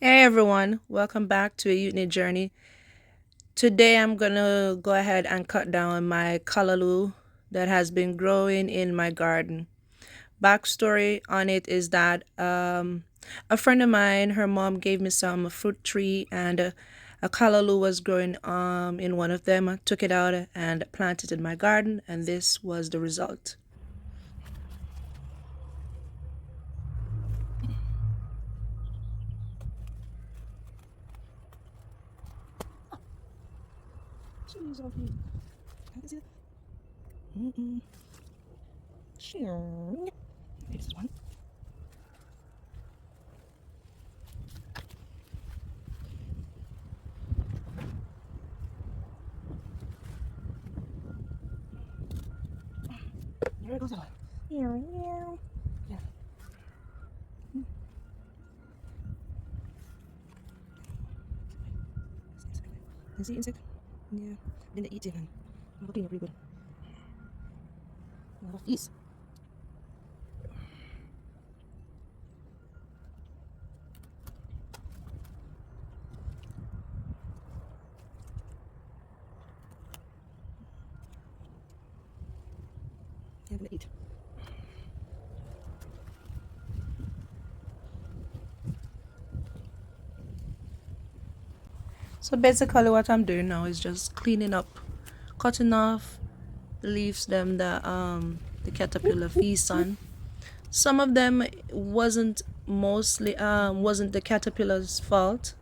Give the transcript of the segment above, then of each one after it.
Hey everyone, welcome back to a Unique Journey. Today I'm gonna go ahead and cut down my callaloo that has been growing in my garden. Backstory on it is that a friend of mine, her mom gave me some fruit tree and a callaloo was growing in one of them. I took it out and planted it in my garden, and this was the result. Sure. This one. There goes that one. Yeah. Can see insect? Yeah. Then they eat it and I'll clean up pretty good. A lot of fleas. Yeah, gonna eat. So basically what I'm doing now is just cleaning up, cutting off the leaves them that the caterpillar feasts on. Some of them wasn't the caterpillar's fault.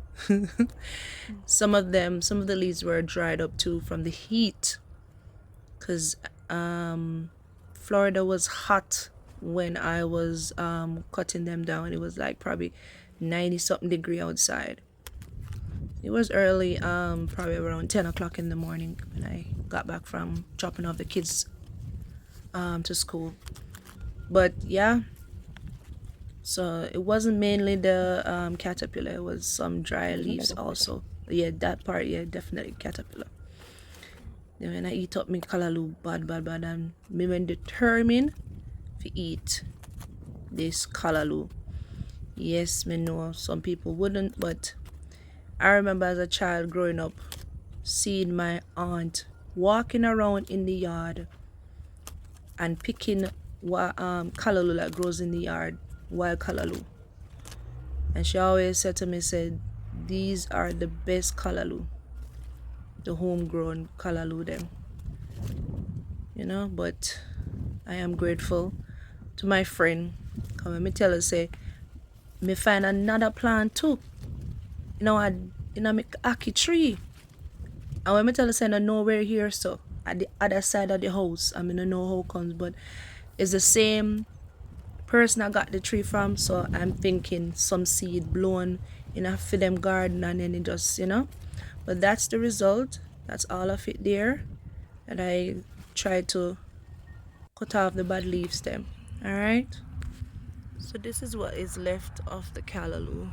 Some of the leaves were dried up too from the heat because Florida was hot when I was cutting them down. It was like probably 90 something degree outside. It was early, probably around 10 o'clock in the morning when I got back from dropping off the kids to school. But yeah, so it wasn't mainly the caterpillar, it was some dry leaves also. Yeah, that part, yeah, definitely caterpillar. Then when I eat up my callaloo bad, and me when determined to eat this callaloo. Yes, me know some people wouldn't, but I remember as a child growing up seeing my aunt walking around in the yard and picking callaloo that grows in the yard, wild callaloo. And she always said to me, said, these are the best callaloo, the homegrown callaloo them. But I am grateful to my friend. Come let me tell her, say, me find another plant too. I me ackee tree. And when me tell her say no nowhere here, so at the other side of the house, I mean I know how it comes, but it's the same person I got the tree from, so I'm thinking some seed blown in a for them garden and then it just. But that's the result. That's all of it there. And I tried to cut off the bad leaves them. Alright? So this is what is left of the callaloo.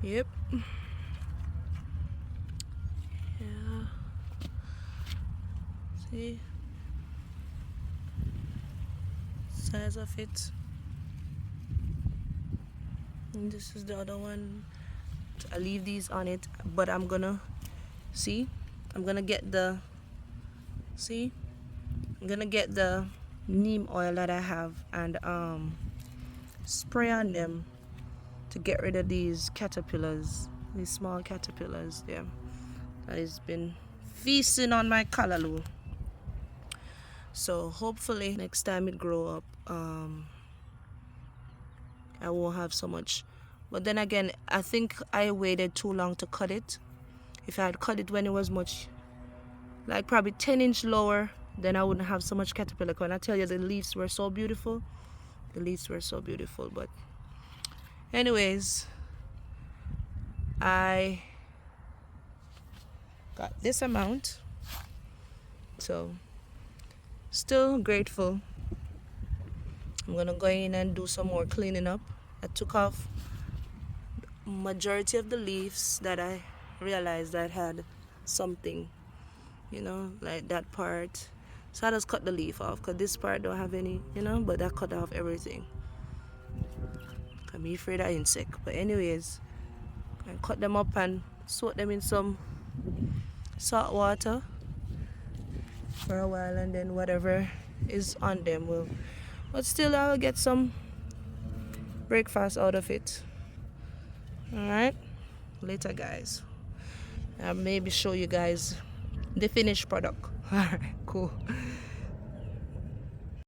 Yep. Yeah. See? Size of it. And this is the other one. I leave these on it, but I'm gonna see. I'm gonna get the see. I'm gonna get the neem oil that I have and spray on them to get rid of these caterpillars, these small caterpillars there that has been feasting on my callaloo. So hopefully next time it grow up, I won't have so much. But then again, I think I waited too long to cut it. If I had cut it when it was much, like probably 10-inch lower, then I wouldn't have so much caterpillar. When I tell you the leaves were so beautiful, the leaves were so beautiful. But anyways, I got this amount, so still grateful. I'm gonna go in and do some more cleaning up. I took off majority of the leaves that I realized that had something, like that part. So I just cut the leaf off because this part don't have any, but I cut off everything. I'm afraid of insect. But anyways, and cut them up and soak them in some salt water for a while, and then whatever is on them will, but still I'll get some breakfast out of it. All right, later guys, I'll maybe show you guys the finished product. All right, cool.